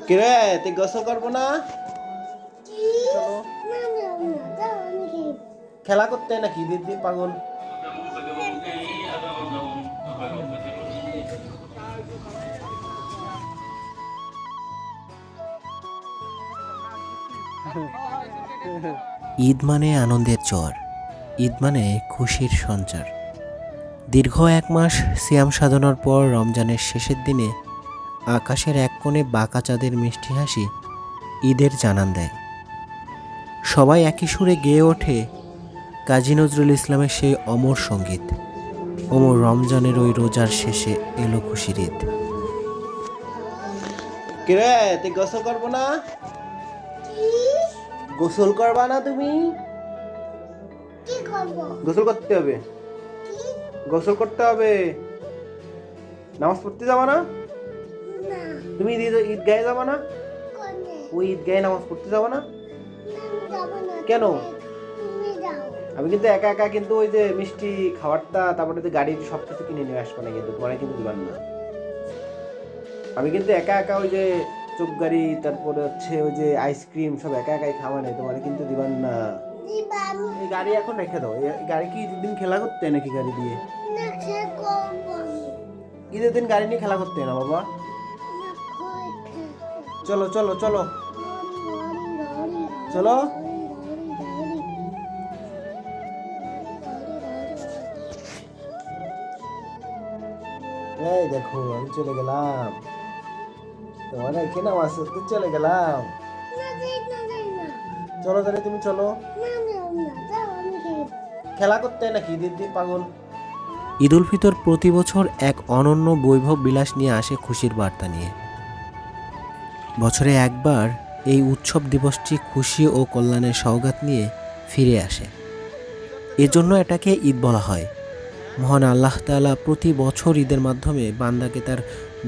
কিরে তুই গোসল করবো না? চলো খেলা করতে নাকি দিদি পাগল। ঈদ মানে আনন্দের চর, ঈদ মানে খুশির সঞ্চার। দীর্ঘ এক মাস সিয়াম সাধনার পর রমজানের শেষের দিনে আকাশের এক কোণে বাঁকা চাঁদের মিষ্টি হাসি ঈদের জানান দেয়। সবাই একই সুরে গেয়ে ওঠে কাজী নজরুল ইসলামের সেই অমর সঙ্গীত, অমর রমজানের ওই রোজার শেষে এলো খুশির ঈদ। কিরে তুই গোসল করবো না? গোসল করবা না তুমি? গোসল করতে হবে, গোসল করতে হবে। নামাজ পড়তে যাবা না? তুমি ঈদগাহে যাবা না? ওই ঈদগাহে নামাজ পড়তে যাবা না কেন? আমি কিন্তু একা একা কিন্তু ওই যে মিষ্টি খাবারটা তারপরে যে গাড়ির সবকিছু কিনে নিয়ে আসবো না, কিন্তু তোমার কিন্তু দিবার না। আমি কিন্তু একা একা ওই যে চোখ গাড়ি তারপরে হচ্ছে ওই যে আইসক্রিম সব একা একাই খাওয়া নেই, তোমার কিন্তু দিবার না। এই গাড়ি এখন রেখে দাও। এই গাড়ি কি ঈদের দিন খেলা করতে নাকি গাড়ি দিয়ে? ঈদের দিন গাড়ি নিয়ে খেলা করতে না বাবা। চলো চলো চলো চলো। এই দেখো আমি চলে গেলাম, তোমার এখানে আমার সাথে চলে গেলাম। চলো তাহলে তুমি চলো খেলা করতে নাকি ঈদের দিন পাগল। ঈদ উল ফিতর প্রতি বছর এক অনন্য বৈভব বিলাস নিয়ে আসে খুশির বার্তা নিয়ে। বছরে একবার এই উৎসব দিবসটি খুশি ও কল্যাণের সওগাত নিয়ে ফিরে আসে। এজন্য এটাকে ঈদ বলা হয়। মহান আল্লাহ তাআলা প্রতি বছর ঈদের মাধ্যমে বান্দাকে তার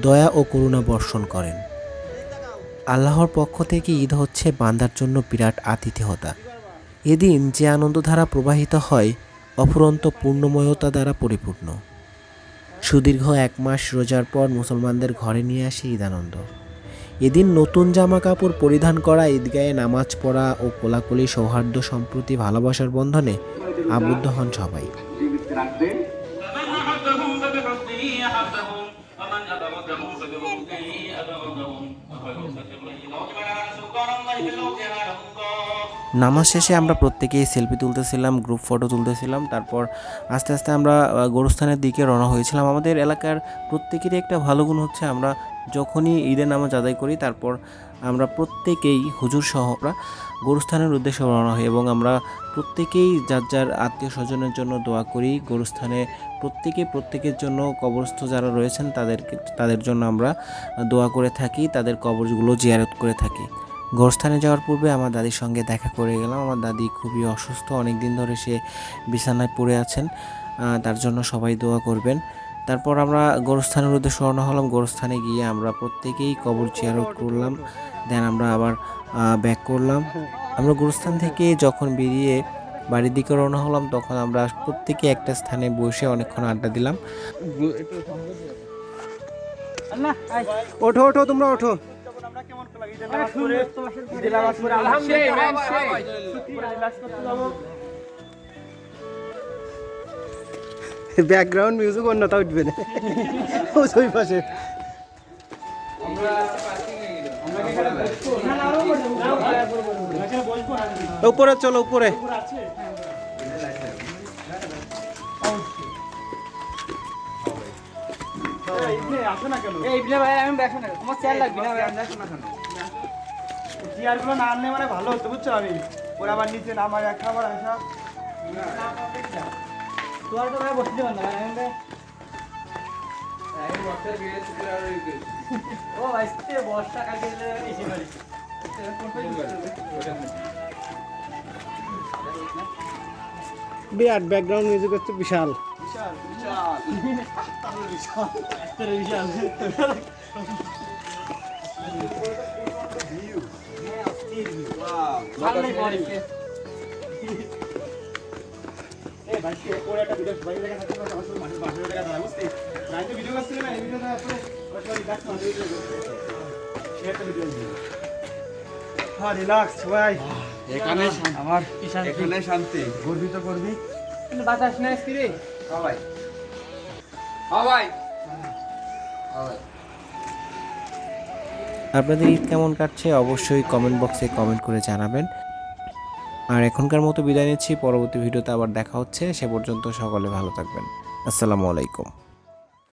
দয়া ও করুণা বর্ষণ করেন। আল্লাহর পক্ষ থেকে ঈদ হচ্ছে বান্দার জন্য বিরাট আতিথেয়তা। এদিন যে আনন্দধারা প্রবাহিত হয় অফুরন্ত পূর্ণময়তা দ্বারা পরিপূর্ণ। সুদীর্ঘ এক মাস রোজার পর মুসলমানদের ঘরে নিয়ে আসে ঈদ আনন্দ। এদিন নতুন জামা কাপড় পরিধান করা, ঈদগাহে নামাজ পড়া ও কোলাকুলি, সৌহার্দ্য, সম্প্রীতি, ভালোবাসার বন্ধনে আবদ্ধ হন সবাই। নামাজ শেষে আমরা প্রত্যেকেই সেলফি তুলতেছিলাম, গ্রুপ ফটো তুলতেছিলাম। তারপর আস্তে আস্তে আমরা গোরস্থানের দিকে রওনা হয়েছিলাম। আমাদের এলাকার প্রত্যেকেরই একটা ভালো গুণ হচ্ছে, আমরা যখনই ঈদের নামাজ আদায় করি তারপর আমরা প্রত্যেকেই হুজুর সহ আমরা গোরস্থানের উদ্দেশ্যে রওনা হই এবং আমরা প্রত্যেকেই যার যার আত্মীয় স্বজনের জন্য দোয়া করি। গোরস্থানে প্রত্যেকের জন্য কবরস্থ যারা রয়েছেন তাদের জন্য আমরা দোয়া করে থাকি, তাদের কবরগুলো জিয়ারত করে থাকি। গোরস্থানে যাওয়ার পূর্বে আমার দাদির সঙ্গে দেখা করে গেলাম। আমার দাদি খুবই অসুস্থ, অনেক দিন ধরে সে বিছানায় পড়ে আছেন, তার জন্য সবাই দোয়া করবেন। তারপর আমরা গোরস্থানের উদ্দেশ্যে রওনা হলাম। গোরস্থানে গিয়ে আমরা প্রত্যেকেই কবর জিয়ারত করলাম, দেন আমরা আবার ব্যাক করলাম। আমরা গোরস্থান থেকে যখন বেরিয়ে বাড়ির দিকে রওনা হলাম তখন আমরা প্রত্যেকে একটা স্থানে বসে অনেকক্ষণ আড্ডা দিলাম। ওঠো ওঠো তোমরা ওঠো। ব্যাকগ্রাউন্ড মিউজিক অন্যটা উঠবে না ওই পাশে। উপরে চলো উপরে। চেয়ারগুলো না আনলে মানে ভালো হতো বুঝছো। আমি ওরা আবার নিচে নামার একটা আবার আসা তোমার তো ভাই বসতে পারো না। ও আজকে বর্ষা কালকে এসে পারি বিরাট ব্যাকগ্রাউন্ড মিউজিক হচ্ছে বিশাল বিশাল বিশাল বিশাল বিশাল। হ্যাঁ রিল্যাক্স সবাই। এখানে আমার এখানে শান্তি। গর্বিত করবি। বাতাস না আসছি রে। সবাই সবাই আপনাদের ঈদ কেমন কাটছে অবশ্যই কমেন্ট বক্সে কমেন্ট করে জানাবেন। আর এখনকার মতো বিদায় নিচ্ছি, পরবর্তী ভিডিওতে আবার দেখা হচ্ছে। সে পর্যন্ত সকলে ভালো থাকবেন। আসসালামু আলাইকুম।